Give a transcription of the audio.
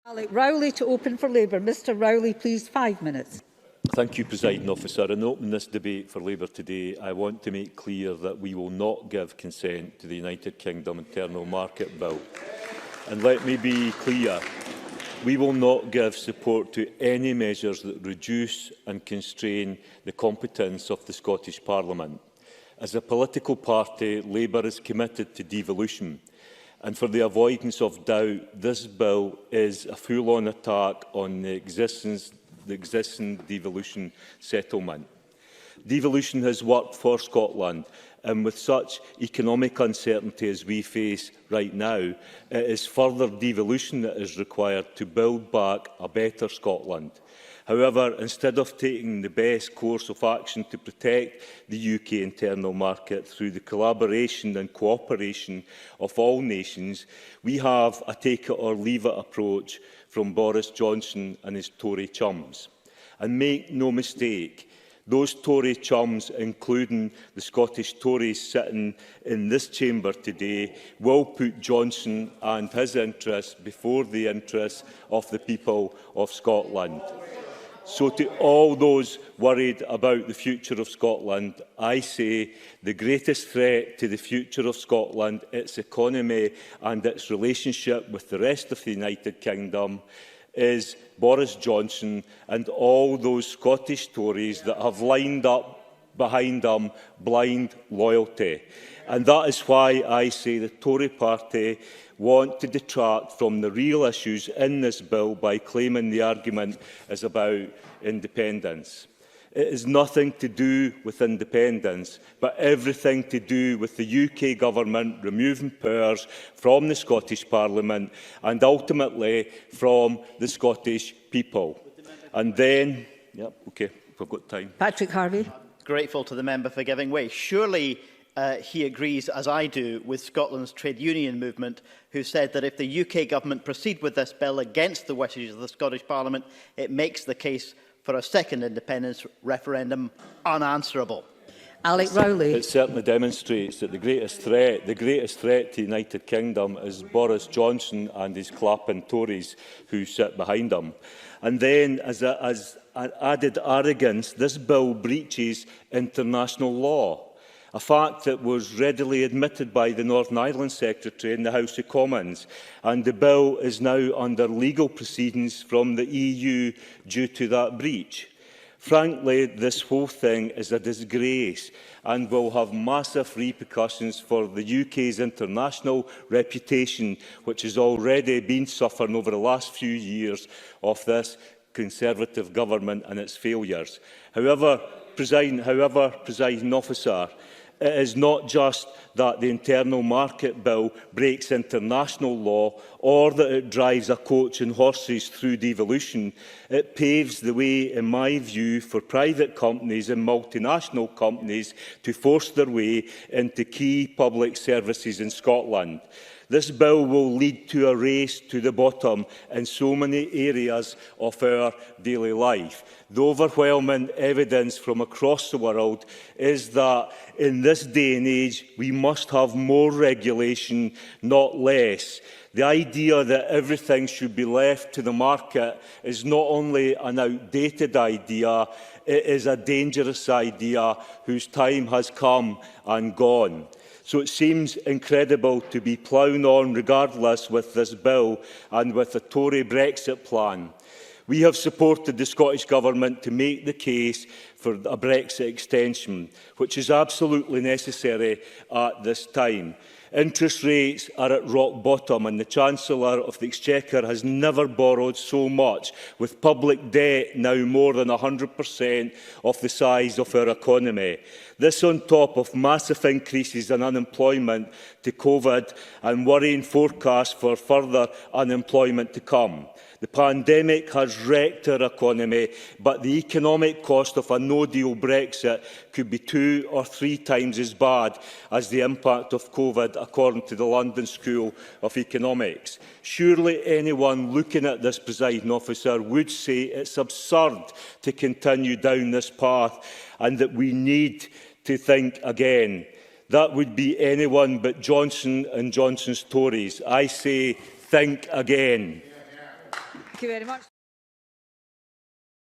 Alec Rowley to open for Labour. Mr Rowley, please, 5 minutes. Thank you, Presiding Officer. In opening this debate for Labour today, I want to make clear that we will not give consent to the United Kingdom Internal Market Bill. And let me be clear, we will not give support to any measures that reduce and constrain the competence of the Scottish Parliament. As a political party, Labour is committed to devolution. And for the avoidance of doubt, this bill is a full-on attack on the existing devolution settlement. Devolution has worked for Scotland, and with such economic uncertainty as we face right now, it is further devolution that is required to build back a better Scotland. However, instead of taking the best course of action to protect the UK internal market through the collaboration and cooperation of all nations, we have a take-it-or-leave-it approach from Boris Johnson and his Tory chums. And make no mistake, those Tory chums, including the Scottish Tories sitting in this chamber today, will put Johnson and his interests before the interests of the people of Scotland. So to all those worried about the future of Scotland, I say the greatest threat to the future of Scotland, its economy and its relationship with the rest of the United Kingdom is Boris Johnson and all those Scottish Tories that have lined up behind them blind loyalty. And that is why I say the Tory party want to detract from the real issues in this bill by claiming the argument is about independence. It is nothing to do with independence, but everything to do with the UK government removing powers from the Scottish Parliament and ultimately from the Scottish people. And then, OK, we've got time. Patrick Harvie. Grateful to the member for giving way. Surely he agrees, as I do, with Scotland's trade union movement, who said that if the UK government proceed with this bill against the wishes of the Scottish Parliament, it makes the case for a second independence referendum unanswerable. Alec Rowley. It certainly demonstrates that the greatest threat to the United Kingdom is Boris Johnson and his clapping Tories who sit behind him. And then, as an added arrogance, this bill breaches international law, a fact that was readily admitted by the Northern Ireland Secretary in the House of Commons, and the bill is now under legal proceedings from the EU due to that breach. Frankly, this whole thing is a disgrace and will have massive repercussions for the UK's international reputation, which has already been suffering over the last few years of this Conservative government and its failures. However, Presiding Officer, it is not just that the Internal Market Bill breaks international law or that it drives a coach and horses through devolution. It paves the way, in my view, for private companies and multinational companies to force their way into key public services in Scotland. This bill will lead to a race to the bottom in so many areas of our daily life. The overwhelming evidence from across the world is that in this day and age we must have more regulation, not less. The idea that everything should be left to the market is not only an outdated idea, it is a dangerous idea whose time has come and gone. So it seems incredible to be ploughing on regardless with this bill and with the Tory Brexit plan. We have supported the Scottish Government to make the case for a Brexit extension, which is absolutely necessary at this time. Interest rates are at rock bottom and the Chancellor of the Exchequer has never borrowed so much, with public debt now more than 100% of the size of our economy. This on top of massive increases in unemployment to COVID and worrying forecasts for further unemployment to come. The pandemic has wrecked our economy, but the economic cost of a no-deal Brexit could be 2 or 3 times as bad as the impact of COVID, according to the London School of Economics. Surely anyone looking at this, Presiding Officer, would say it's absurd to continue down this path and that we need to think again. That would be anyone but Johnson and Johnson's Tories. I say, think again. Thank you very much.